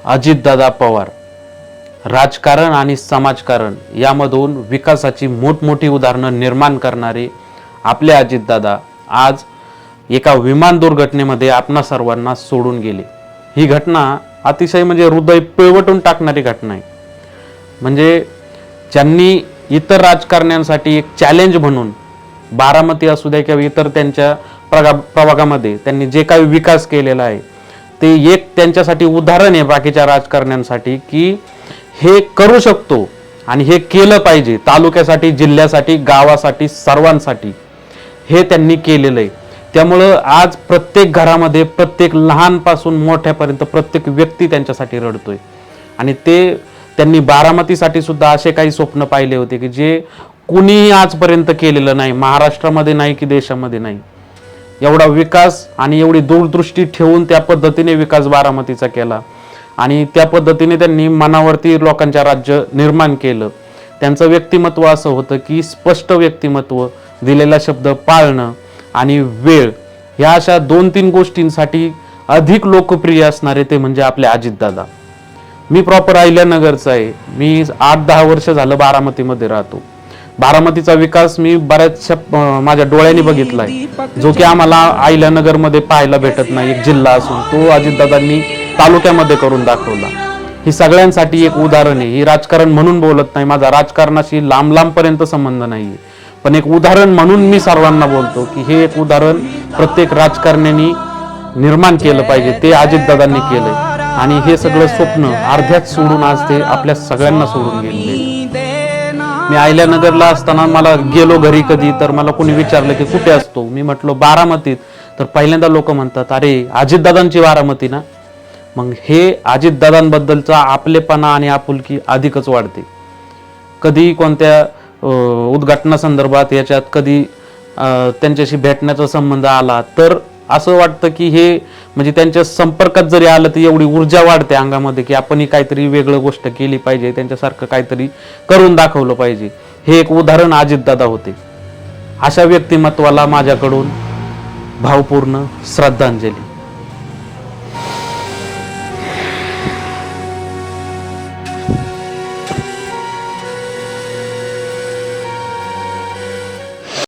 अजितदादा पवार राजकारण आणि समाजकारण यामधून विकासाची मोठमोठी उदाहरणं निर्माण करणारे आपले अजितदादा आज एका विमान दुर्घटनेमध्ये आपणा सर्वांना सोडून गेले। ही घटना अतिशय हृदय पिळवटून टाकणारी घटना आहे। म्हणजे ज्यांनी इतर राजकारण्यांसाठी एक चॅलेंज म्हणून बारामती असू द्या किंवा इतर त्यांच्या प्रभागामध्ये त्यांनी जे काही विकास केलेला आहे ते एक त्यांच्यासाठी उदाहरण आहे बाकीच्या राजकारण्यांसाठी की हे करू शकतो आणि हे केलं पाहिजे। तालुक्यासाठी, जिल्ह्यासाठी, गावासाठी, सर्वांसाठी हे त्यांनी केलेलं आहे। त्यामुळं आज प्रत्येक घरामध्ये प्रत्येक लहानपासून मोठ्यापर्यंत प्रत्येक व्यक्ती त्यांच्यासाठी रडतोय आणि त्यांनी बारामतीसाठी सुद्धा असे काही स्वप्न पाहिले होते की जे कुणीही आजपर्यंत केलेलं नाही, महाराष्ट्रामध्ये नाही की देशामध्ये नाही। एवढा विकास आणि एवढी दूरदृष्टी ठेवून त्या पद्धतीने विकास बारामतीचा केला आणि त्या पद्धतीने त्यांनी मनावरती लोकांच्या राज्य निर्माण केलं। त्यांचं व्यक्तिमत्व असं होतं की स्पष्ट व्यक्तिमत्व, दिलेला शब्द पाळणं आणि वेळ ह्या अशा 2-3 गोष्टींसाठी अधिक लोकप्रिय असणारे ते म्हणजे आपले अजितदादा। मी प्रॉपर अहिल्यानगरचा आहे। मी 8-10 वर्ष झालं बारामतीमध्ये राहतो। बारामतीचा विकास मी बऱ्याचशा माझ्या डोळ्यांनी बघितलाय, जो की आम्हाला अहिल्यानगरमध्ये पाहायला भेटत नाही। एक जिल्हा असून तो अजितदादांनी तालुक्यामध्ये करून दाखवला। ही सगळ्यांसाठी एक उदाहरण आहे। ही राजकारण म्हणून बोलत नाही, माझा राजकारणाशी लांब पर्यंत संबंध नाहीये, पण एक उदाहरण म्हणून मी सर्वांना बोलतो की हे एक उदाहरण प्रत्येक राजकारण्यांनी निर्माण केलं पाहिजे। ते अजितदादांनी केलंय आणि हे सगळं स्वप्न अर्ध्यात सोडून आज ते आपल्या सगळ्यांना सोडून गेले। मी अहिल्यानगरला असताना मला गेलो घरी कधी तर मला कोणी विचारलं की कुठे असतो, मी म्हटलो बारामतीत, तर पहिल्यांदा लोक म्हणतात अरे अजितदादांची बारामती ना। मग हे अजितदादांबद्दलचा आपलेपणा आणि आपुलकी अधिकच वाढते। कधी कोणत्या उद्घाटनासंदर्भात याच्यात कधी त्यांच्याशी भेटण्याचा संबंध आला तर असं वाटतं की हे त्यांच्या संपर्कात जरी आलं तर एवढी ऊर्जा वाढते अंगामध्ये की आपणही काहीतरी वेगळं गोष्ट केली पाहिजे, त्यांच्यासारखं काहीतरी करून दाखवलं पाहिजे। हे एक उदाहरण अजितदादा होते। अशा व्यक्तिमत्वाला माझ्याकडून भावपूर्ण श्रद्धांजली।